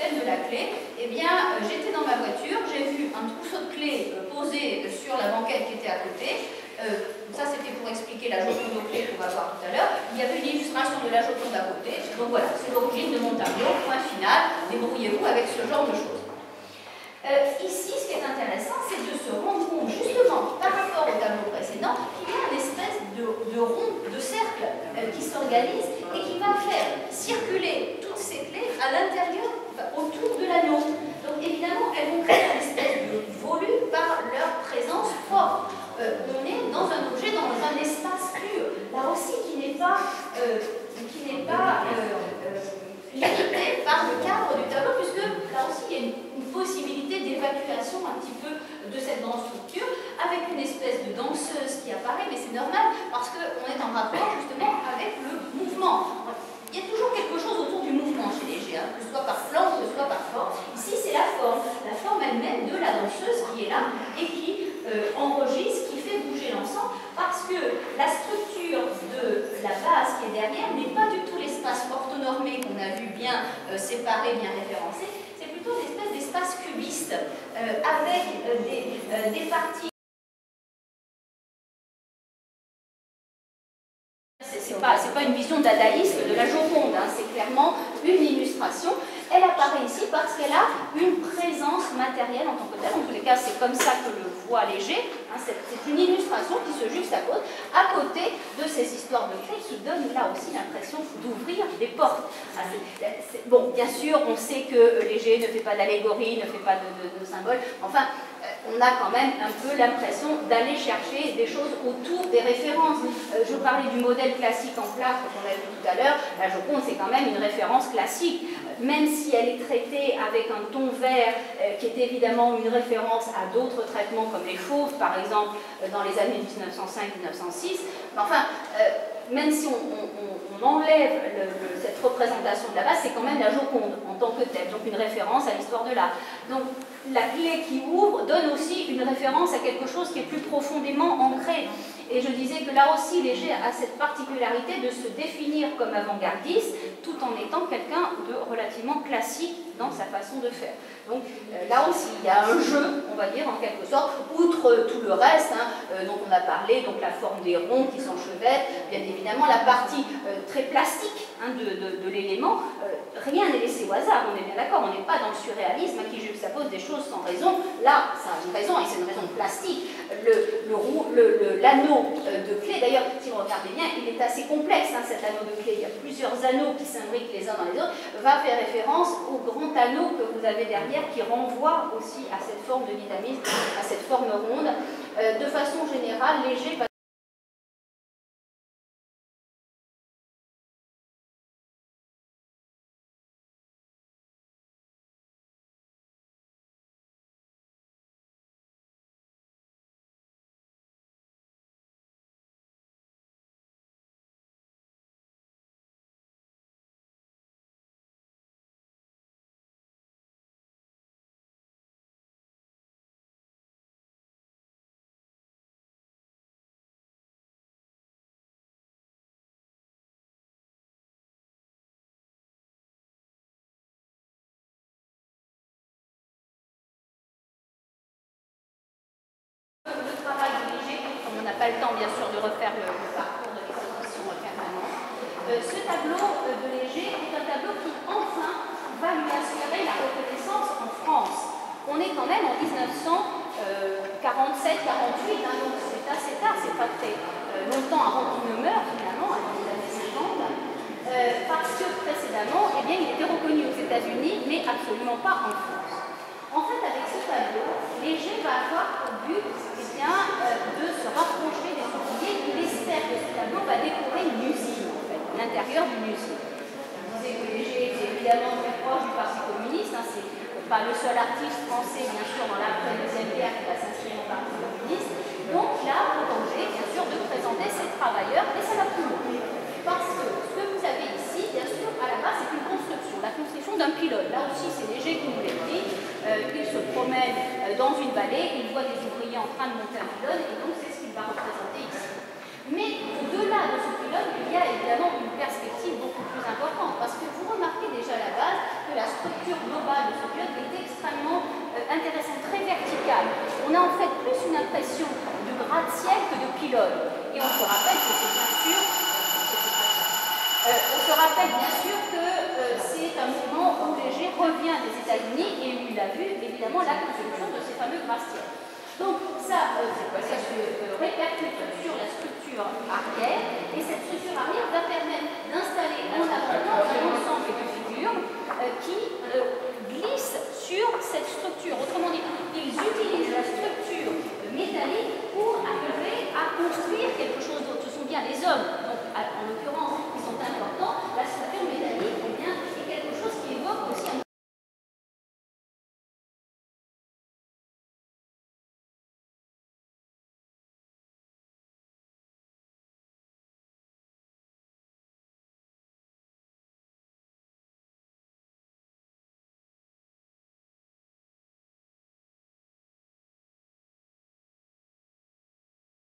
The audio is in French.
thème de la clé, eh bien, j'étais dans ma voiture, j'ai vu un trousseau de clés posé sur la banquette qui était à côté. Ça, c'était pour expliquer la Joconde aux clés qu'on va voir tout à l'heure. Il y avait une illustration de la Joconde à côté. Donc voilà, c'est l'origine de mon tableau. Point final, débrouillez-vous avec ce genre de choses. Ici, ce qui est intéressant, c'est de se rendre compte, justement, par rapport au tableau précédent, qu'il y a une espèce de rond, de cercle qui s'organise et qui va faire circuler toutes ces clés à l'intérieur, enfin, autour de l'anneau. Donc évidemment, elles vont créer une espèce de volume par leur présence propre. On est dans un objet, dans un espace pur, là aussi qui n'est pas limité par le cadre du tableau, puisque là aussi il y a une possibilité d'évacuation un petit peu de cette grande structure, avec une espèce de danseuse qui apparaît, mais c'est normal parce qu'on est en rapport justement avec le mouvement. Il y a toujours quelque chose autour du mouvement chez les G, que ce soit par flanc, que ce soit par forme. Ici, c'est la forme elle-même de la danseuse qui est là et qui enregistre, qui fait bouger l'ensemble, parce que la structure de la base qui est derrière n'est pas du tout l'espace orthonormé qu'on a vu bien séparé, bien référencé, c'est plutôt une espèce d'espace cubiste avec des parties. C'est pas une vision dadaïste de la Joconde, c'est clairement une illustration. Elle apparaît ici parce qu'elle a une présence matérielle en tant que telle. En tous les cas, c'est comme ça que le voit Léger. C'est une illustration qui se juxtapose à côté de ces histoires de clés qui donnent là aussi l'impression d'ouvrir des portes. Bon, bien sûr, on sait que Léger ne fait pas d'allégorie, ne fait pas de symbole. Enfin, on a quand même un peu l'impression d'aller chercher des choses autour des références. Je parlais du modèle classique en plâtre qu'on a vu tout à l'heure. La Joconde, c'est quand même une référence classique, même si elle est traitée avec un ton vert, qui est évidemment une référence à d'autres traitements comme les fauves, par exemple, dans les années 1905-1906. Enfin, même si on enlève cette représentation de la base, c'est quand même la Joconde en tant que telle, donc une référence à l'histoire de l'art. Donc la clé qui ouvre donne aussi une référence à quelque chose qui est plus profondément ancré. Et je disais que là aussi, Léger a cette particularité de se définir comme avant-gardiste, tout en étant quelqu'un de relativement classique dans sa façon de faire. Donc là aussi, il y a un jeu, on va dire, en quelque sorte, outre tout le reste, dont on a parlé, donc la forme des ronds qui s'enchevêtrent, bien évidemment la partie très plastique de l'élément. Rien n'est laissé au hasard, on est bien d'accord, on n'est pas dans le surréalisme qui juxtapose des choses sans raison. Là, ça a une raison, et c'est une raison plastique. L'anneau de clé, d'ailleurs, si vous regardez bien, il est assez complexe, cet anneau de clé. Il y a plusieurs anneaux qui s'imbriquent les uns dans les autres, va faire référence au grand anneau que vous avez derrière, qui renvoie aussi à cette forme de dynamisme, à cette forme ronde. De façon générale, Léger on n'a pas le temps, bien sûr, de refaire le parcours de l'exposition permanente. Ce tableau de Léger est un tableau qui, enfin, va lui assurer la reconnaissance en France. On est quand même en 1947-48, donc c'est assez tard, c'est pas très longtemps avant qu'il ne meure, finalement, dans les années 50, parce que précédemment, eh bien, il était reconnu aux États-Unis, mais absolument pas en France. En fait, avec ce tableau, Léger va avoir pour but de se rapprocher des ouvriers. Il espère que ce tableau va décorer une usine, en fait, l'intérieur d'une usine. Je disais que Léger était évidemment très proche du Parti communiste, c'est pas le seul artiste français, bien sûr, dans l'après-deuxième guerre qui va s'inscrire au Parti communiste. Donc, il a proposé, bien sûr, de présenter ses travailleurs, et ça va plus loin. Parce que ce que vous avez ici, bien sûr, à la base, c'est une construction, la construction d'un pylône. Là aussi, c'est Léger qui nous l'écrit. Il se promène dans une vallée, il voit des ouvriers en train de monter un pylône, et donc c'est ce qu'il va représenter ici. Mais au-delà de ce pylône, il y a évidemment une perspective beaucoup plus importante, parce que vous remarquez déjà à la base que la structure globale de ce pylône est extrêmement intéressante, très verticale. On a en fait plus une impression de gratte-ciel que de pylône. Et on se rappelle que c'est bien sûr... que c'est un mouvement où Léger revient des États-Unis et il a vu évidemment la construction de ces fameux gratte-ciels. Donc ça se répercute sur la structure arrière, et cette structure arrière va permettre d'installer en avant un ensemble de figures qui glissent sur cette structure. Autrement dit, ils utilisent la structure métallique pour arriver à construire quelque chose d'autre. Ce sont bien les hommes